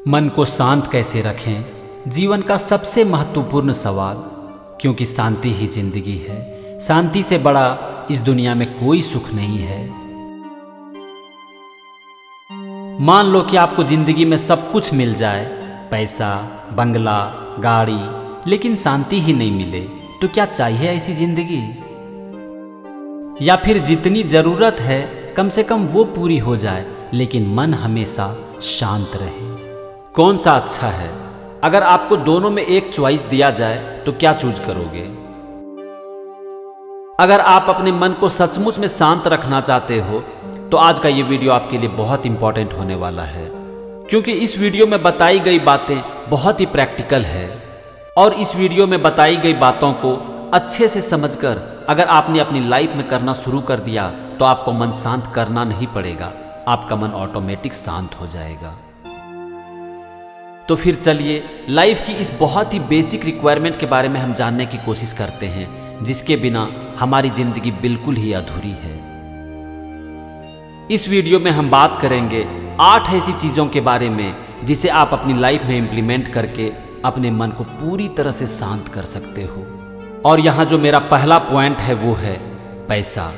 मन को शांत कैसे रखें, जीवन का सबसे महत्वपूर्ण सवाल। क्योंकि शांति ही जिंदगी है। शांति से बड़ा इस दुनिया में कोई सुख नहीं है। मान लो कि आपको जिंदगी में सब कुछ मिल जाए, पैसा, बंगला, गाड़ी, लेकिन शांति ही नहीं मिले, तो क्या चाहिए ऐसी जिंदगी? या फिर जितनी जरूरत है कम से कम वो पूरी हो जाए, लेकिन मन हमेशा शांत रहे। कौन सा अच्छा है? अगर आपको दोनों में एक चॉइस दिया जाए तो क्या चूज करोगे? अगर आप अपने मन को सचमुच में शांत रखना चाहते हो तो आज का ये वीडियो आपके लिए बहुत इंपॉर्टेंट होने वाला है, क्योंकि इस वीडियो में बताई गई बातें बहुत ही प्रैक्टिकल है। और इस वीडियो में बताई गई बातों को अच्छे से समझकर अगर आपने अपनी लाइफ में करना शुरू कर दिया तो आपको मन शांत करना नहीं पड़ेगा, आपका मन ऑटोमेटिक शांत हो जाएगा। तो फिर चलिए लाइफ की इस बहुत ही बेसिक रिक्वायरमेंट के बारे में हम जानने की कोशिश करते हैं, जिसके बिना हमारी जिंदगी बिल्कुल ही अधूरी है। इस वीडियो में हम बात करेंगे 8 ऐसी चीज़ों के बारे में जिसे आप अपनी लाइफ में इम्प्लीमेंट करके अपने मन को पूरी तरह से शांत कर सकते हो। और यहाँ जो मेरा पहला पॉइंट है वो है पैसा।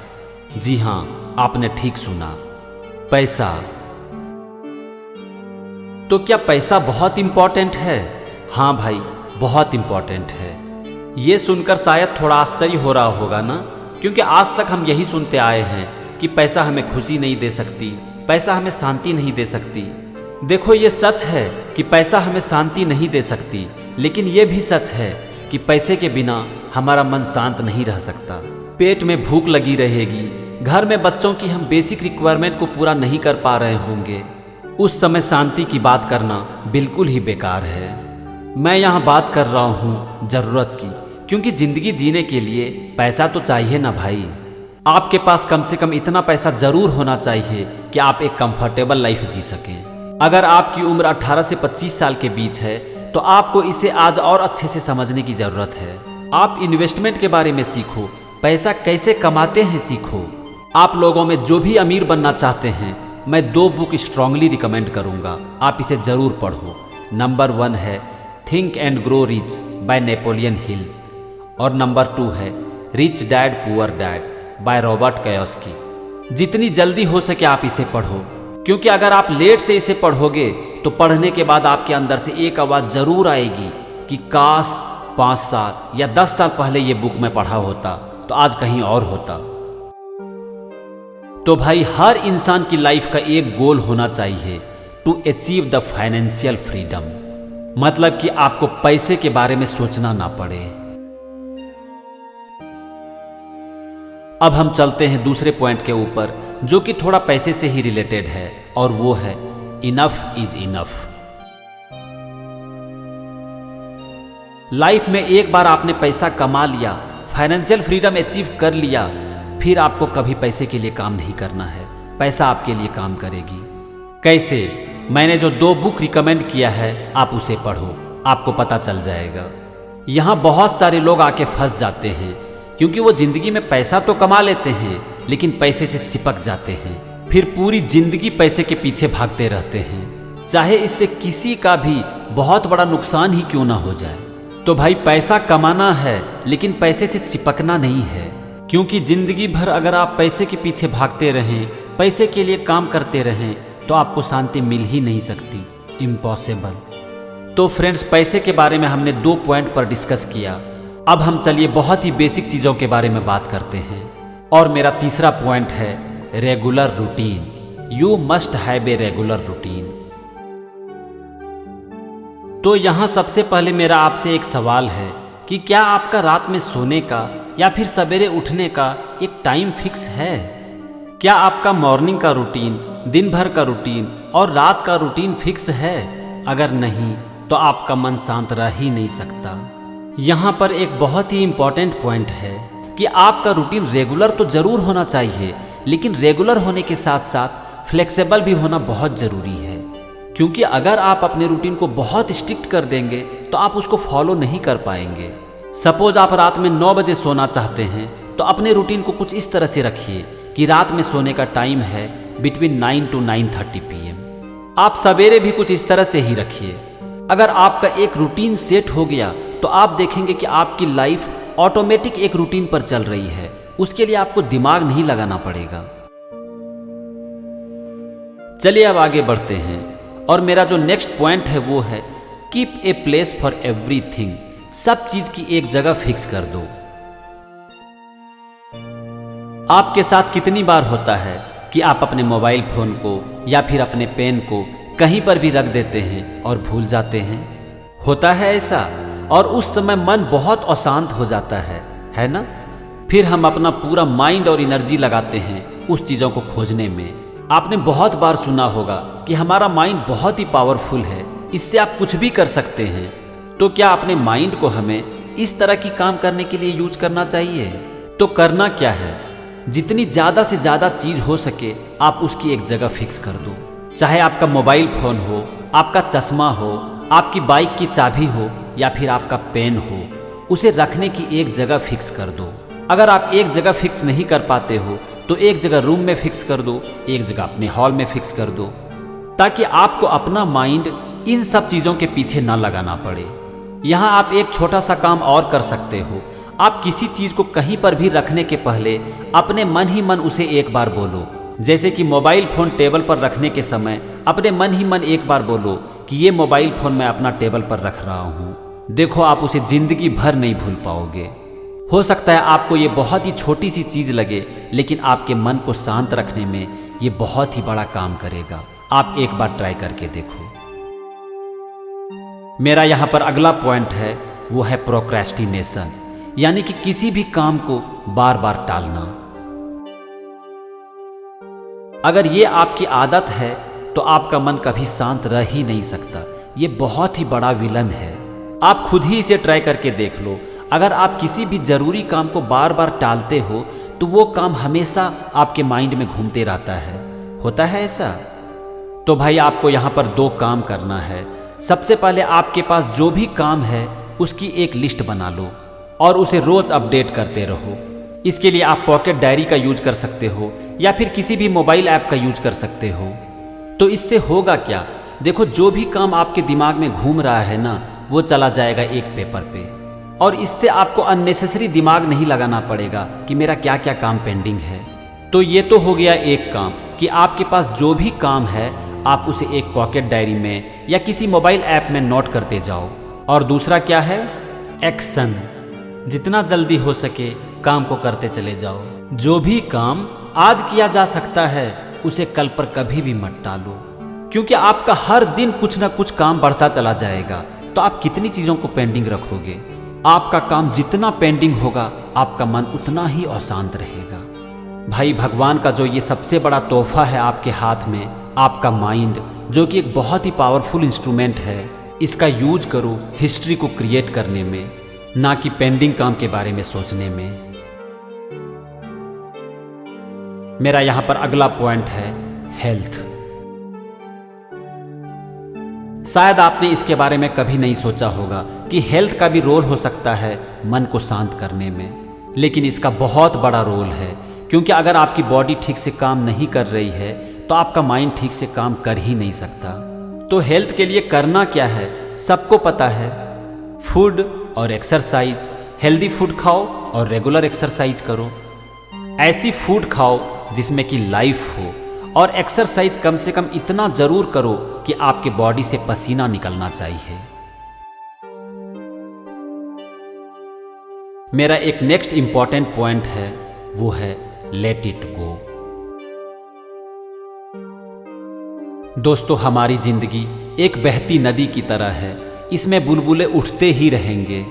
जी हाँ, आपने ठीक सुना, पैसा। तो क्या पैसा बहुत इंपॉर्टेंट है? हाँ भाई, बहुत इंपॉर्टेंट है। ये सुनकर शायद थोड़ा आश्चर्य हो रहा होगा ना, क्योंकि आज तक हम यही सुनते आए हैं कि पैसा हमें खुशी नहीं दे सकती, पैसा हमें शांति नहीं दे सकती। देखो, ये सच है कि पैसा हमें शांति नहीं दे सकती, लेकिन ये भी सच है कि पैसे के बिना हमारा मन शांत नहीं रह सकता। पेट में भूख लगी रहेगी, घर में बच्चों की हम बेसिक रिक्वायरमेंट को पूरा नहीं कर पा रहे होंगे, उस समय शांति की बात करना बिल्कुल ही बेकार है। मैं यहाँ बात कर रहा हूँ ज़रूरत की, क्योंकि ज़िंदगी जीने के लिए पैसा तो चाहिए ना भाई। आपके पास कम से कम इतना पैसा ज़रूर होना चाहिए कि आप एक कंफर्टेबल लाइफ जी सकें। अगर आपकी उम्र 18 से 25 साल के बीच है तो आपको इसे आज और अच्छे से समझने की ज़रूरत है। आप इन्वेस्टमेंट के बारे में सीखो, पैसा कैसे कमाते हैं सीखो। आप लोगों में जो भी अमीर बनना चाहते हैं, मैं 2 बुक स्ट्रांगली रिकमेंड करूंगा, आप इसे ज़रूर पढ़ो। नंबर 1 है think and grow rich by Napoleon Hill, और नंबर 2 है rich dad poor dad by Robert Kiyosaki. जितनी जल्दी हो सके आप इसे पढ़ो, क्योंकि अगर आप लेट से इसे पढ़ोगे तो पढ़ने के बाद आपके अंदर से एक आवाज़ ज़रूर आएगी कि काश 5 साल या 10 साल पहले ये बुक मैं पढ़ा होता तो आज कहीं और होता। तो भाई, हर इंसान की लाइफ का एक गोल होना चाहिए, to achieve the financial freedom. मतलब कि आपको पैसे के बारे में सोचना ना पड़े। अब हम चलते हैं दूसरे पॉइंट के ऊपर, जो कि थोड़ा पैसे से ही रिलेटेड है, और वो है इनफ इज इनफ। लाइफ में एक बार आपने पैसा कमा लिया, फाइनेंशियल फ्रीडम अचीव कर लिया, फिर आपको कभी पैसे के लिए काम नहीं करना है, पैसा आपके लिए काम करेगी। कैसे? मैंने जो 2 बुक रिकमेंड किया है आप उसे पढ़ो, आपको पता चल जाएगा। यहाँ बहुत सारे लोग आके फंस जाते हैं, क्योंकि वो जिंदगी में पैसा तो कमा लेते हैं लेकिन पैसे से चिपक जाते हैं, फिर पूरी जिंदगी पैसे के पीछे भागते रहते हैं, चाहे इससे किसी का भी बहुत बड़ा नुकसान ही क्यों ना हो जाए। तो भाई, पैसा कमाना है लेकिन पैसे से चिपकना नहीं है, क्योंकि जिंदगी भर अगर आप पैसे के पीछे भागते रहें, पैसे के लिए काम करते रहें, तो आपको शांति मिल ही नहीं सकती, इम्पॉसिबल। तो फ्रेंड्स, पैसे के बारे में हमने 2 पॉइंट पर डिस्कस किया। अब हम चलिए बहुत ही बेसिक चीज़ों के बारे में बात करते हैं, और मेरा तीसरा पॉइंट है regular routine. You must have a regular routine. तो यहाँ सबसे पहले मेरा आपसे एक सवाल है कि क्या आपका रात में सोने का या फिर सवेरे उठने का एक टाइम फिक्स है? क्या आपका मॉर्निंग का रूटीन, दिन भर का रूटीन और रात का रूटीन फिक्स है? अगर नहीं तो आपका मन शांत रह ही नहीं सकता। यहाँ पर एक बहुत ही इम्पॉर्टेंट पॉइंट है कि आपका रूटीन रेगुलर तो ज़रूर होना चाहिए, लेकिन रेगुलर होने के साथ साथ फ्लेक्सिबल भी होना बहुत ज़रूरी है। क्योंकि अगर आप अपने रूटीन को बहुत स्ट्रिक्ट कर देंगे तो आप उसको फॉलो नहीं कर पाएंगे। सपोज आप रात में 9 बजे सोना चाहते हैं तो अपने रूटीन को कुछ इस तरह से रखिए कि रात में सोने का टाइम है बिटवीन 9 to 9:30 PM। आप सवेरे भी कुछ इस तरह से ही रखिए। अगर आपका एक रूटीन सेट हो गया तो आप देखेंगे कि आपकी लाइफ ऑटोमेटिक एक रूटीन पर चल रही है। उसके लिए आपको दिमाग नहीं लगाना पड़ेगा। चलिए अब आगे बढ़ते हैं और मेरा जो नेक्स्ट पॉइंट है वो है keep a place for everything. सब चीज की एक जगह फिक्स कर दो। आपके साथ कितनी बार होता है कि आप अपने मोबाइल फोन को या फिर अपने पेन को कहीं पर भी रख देते हैं और भूल जाते हैं? होता है ऐसा, और उस समय मन बहुत अशांत हो जाता है ना? फिर हम अपना पूरा माइंड और एनर्जी लगाते हैं उस चीज़ों को खोजने में। आपने बहुत बार सुना होगा कि हमारा माइंड बहुत ही पावरफुल है, इससे आप कुछ भी कर सकते हैं। तो क्या अपने माइंड को हमें इस तरह की काम करने के लिए यूज करना चाहिए? तो करना क्या है, जितनी ज़्यादा से ज़्यादा चीज़ हो सके आप उसकी एक जगह फिक्स कर दो। चाहे आपका मोबाइल फ़ोन हो, आपका चश्मा हो, आपकी बाइक की चाबी हो या फिर आपका पेन हो, उसे रखने की एक जगह फिक्स कर दो। अगर आप एक जगह फिक्स नहीं कर पाते हो तो एक जगह रूम में फिक्स कर दो, एक जगह अपने हॉल में फिक्स कर दो, ताकि आपको अपना माइंड इन सब चीज़ों के पीछे ना लगाना पड़े। यहाँ आप एक छोटा सा काम और कर सकते हो। आप किसी चीज़ को कहीं पर भी रखने के पहले अपने मन ही मन उसे एक बार बोलो। जैसे कि मोबाइल फ़ोन टेबल पर रखने के समय अपने मन ही मन एक बार बोलो कि ये मोबाइल फ़ोन मैं अपना टेबल पर रख रहा हूँ। देखो, आप उसे ज़िंदगी भर नहीं भूल पाओगे। हो सकता है आपको ये बहुत ही छोटी सी चीज़ लगे, लेकिन आपके मन को शांत रखने में ये बहुत ही बड़ा काम करेगा। आप एक बार ट्राई करके देखो। मेरा यहाँ पर अगला पॉइंट है वो है प्रोक्रेस्टिनेशन, यानी कि किसी भी काम को बार बार टालना। अगर ये आपकी आदत है तो आपका मन कभी शांत रह ही नहीं सकता। ये बहुत ही बड़ा विलन है। आप खुद ही इसे ट्राई करके देख लो। अगर आप किसी भी जरूरी काम को बार बार टालते हो तो वो काम हमेशा आपके माइंड में घूमते रहता है। होता है ऐसा? तो भाई आपको यहाँ पर 2 काम करना है। सबसे पहले आपके पास जो भी काम है उसकी एक लिस्ट बना लो और उसे रोज अपडेट करते रहो। इसके लिए आप पॉकेट डायरी का यूज कर सकते हो या फिर किसी भी मोबाइल ऐप का यूज कर सकते हो। तो इससे होगा क्या, देखो, जो भी काम आपके दिमाग में घूम रहा है ना, वो चला जाएगा एक पेपर पे, और इससे आपको अननेसेसरी दिमाग नहीं लगाना पड़ेगा कि मेरा क्या क्या काम पेंडिंग है। तो ये तो हो गया एक काम कि आपके पास जो भी काम है आप उसे एक पॉकेट डायरी में या किसी मोबाइल ऐप में नोट करते जाओ। और दूसरा क्या है? एक्शन। जितना जल्दी हो सके काम को करते चले जाओ। जो भी काम आज किया जा सकता है उसे कल पर कभी भी मत टालो, क्योंकि आपका हर दिन कुछ ना कुछ काम बढ़ता चला जाएगा। तो आप कितनी चीज़ों को पेंडिंग रखोगे? आपका काम जितना पेंडिंग होगा आपका मन उतना ही अशांत रहेगा। भाई, भगवान का जो ये सबसे बड़ा तोहफा है आपके हाथ में, आपका माइंड, जो कि एक बहुत ही पावरफुल इंस्ट्रूमेंट है, इसका यूज करो हिस्ट्री को क्रिएट करने में, ना कि पेंडिंग काम के बारे में सोचने में। मेरा यहां पर अगला पॉइंट है हेल्थ। शायद आपने इसके बारे में कभी नहीं सोचा होगा कि हेल्थ का भी रोल हो सकता है मन को शांत करने में, लेकिन इसका बहुत बड़ा रोल है, क्योंकि अगर आपकी बॉडी ठीक से काम नहीं कर रही है तो आपका माइंड ठीक से काम कर ही नहीं सकता। तो हेल्थ के लिए करना क्या है सबको पता है, फूड और एक्सरसाइज। हेल्दी फूड खाओ और रेगुलर एक्सरसाइज करो। ऐसी फूड खाओ जिसमें कि लाइफ हो, और एक्सरसाइज कम से कम इतना जरूर करो कि आपके बॉडी से पसीना निकलना चाहिए। मेरा एक नेक्स्ट इंपॉर्टेंट पॉइंट है वो है लेट इट गो। दोस्तों, हमारी जिंदगी एक बहती नदी की तरह है। इसमें बुलबुले उठते ही रहेंगे।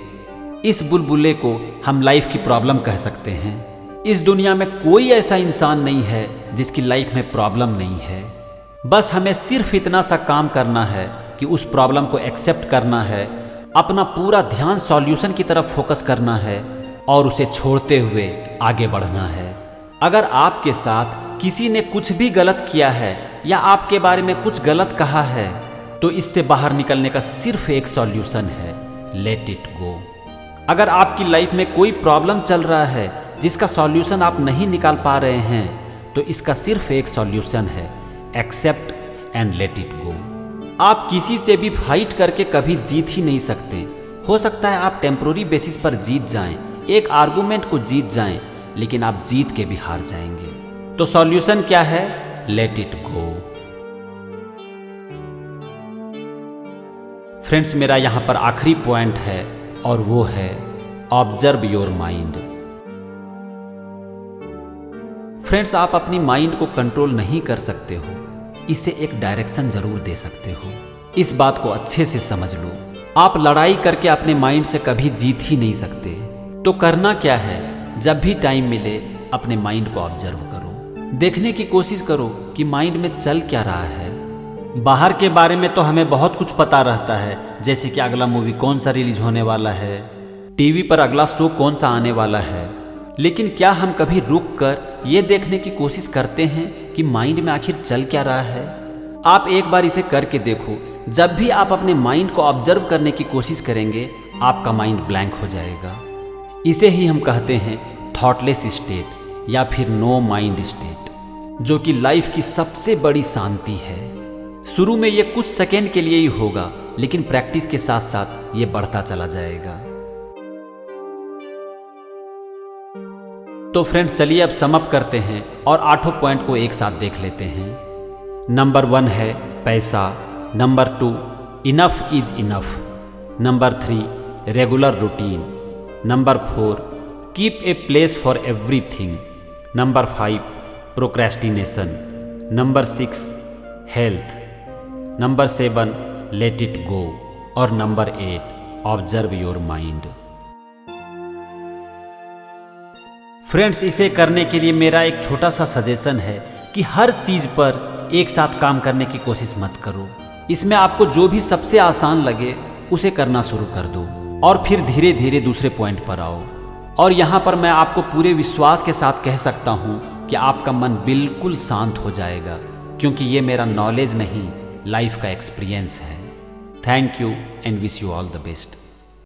इस बुलबुले को हम लाइफ की प्रॉब्लम कह सकते हैं। इस दुनिया में कोई ऐसा इंसान नहीं है जिसकी लाइफ में प्रॉब्लम नहीं है। बस हमें सिर्फ इतना सा काम करना है कि उस प्रॉब्लम को एक्सेप्ट करना है, अपना पूरा ध्यान सॉल्यूशन की तरफ फोकस करना है और उसे छोड़ते हुए आगे बढ़ना है। अगर आपके साथ किसी ने कुछ भी गलत किया है या आपके बारे में कुछ गलत कहा है तो इससे बाहर निकलने का सिर्फ एक सॉल्यूशन है, लेट इट गो। अगर आपकी लाइफ में कोई प्रॉब्लम चल रहा है जिसका सॉल्यूशन आप नहीं निकाल पा रहे हैं तो इसका सिर्फ एक सॉल्यूशन है, accept and let it go. आप किसी से भी फाइट करके कभी जीत ही नहीं सकते। हो सकता है आप टेम्पोररी बेसिस पर जीत जाएं, एक आर्गुमेंट को जीत जाएं, लेकिन आप जीत के भी हार जाएंगे। तो सॉल्यूशन क्या है? Late it go. फ्रेंड्स, मेरा यहां पर आखिरी पॉइंट है और वो है ऑब्जर्व योर माइंड। फ्रेंड्स, आप अपनी माइंड को कंट्रोल नहीं कर सकते हो, इसे एक डायरेक्शन जरूर दे सकते हो। इस बात को अच्छे से समझ लो। आप लड़ाई करके अपने माइंड से कभी जीत ही नहीं सकते। तो करना क्या है? जब भी टाइम मिले अपने माइंड को ऑब्जर्व करो, देखने की कोशिश करो कि माइंड में चल क्या रहा है। बाहर के बारे में तो हमें बहुत कुछ पता रहता है, जैसे कि अगला मूवी कौन सा रिलीज होने वाला है, टीवी पर अगला शो कौन सा आने वाला है, लेकिन क्या हम कभी रुक कर ये देखने की कोशिश करते हैं कि माइंड में आखिर चल क्या रहा है? आप एक बार इसे करके देखो। जब भी आप अपने माइंड को ऑब्जर्व करने की कोशिश करेंगे, आपका माइंड ब्लैंक हो जाएगा। इसे ही हम कहते हैं थॉटलेस स्टेट या फिर नो माइंड स्टेट, जो कि लाइफ की सबसे बड़ी शांति है। शुरू में ये कुछ सेकेंड के लिए ही होगा, लेकिन प्रैक्टिस के साथ साथ ये बढ़ता चला जाएगा। तो फ्रेंड्स, चलिए अब सम अप करते हैं और 8 पॉइंट को एक साथ देख लेते हैं। नंबर 1 है पैसा। Number 2 enough is enough. Number 3 regular routine. Number 4 keep a place for everything. Number 5 procrastination. Number 6 health. Number 7 let it go. और number 8 observe your mind. Friends, इसे करने के लिए मेरा एक छोटा सा सजेशन है कि हर चीज़ पर एक साथ काम करने की कोशिश मत करो। इसमें आपको जो भी सबसे आसान लगे उसे करना शुरू कर दो और फिर धीरे धीरे दूसरे पॉइंट पर आओ। और यहाँ पर मैं आपको पूरे विश्वास के साथ कह सकता हूँ कि आपका मन बिल्कुल शांत हो जाएगा, क्योंकि ये मेरा नॉलेज नहीं, लाइफ का एक्सपीरियंस है। Thank you and wish you all the best.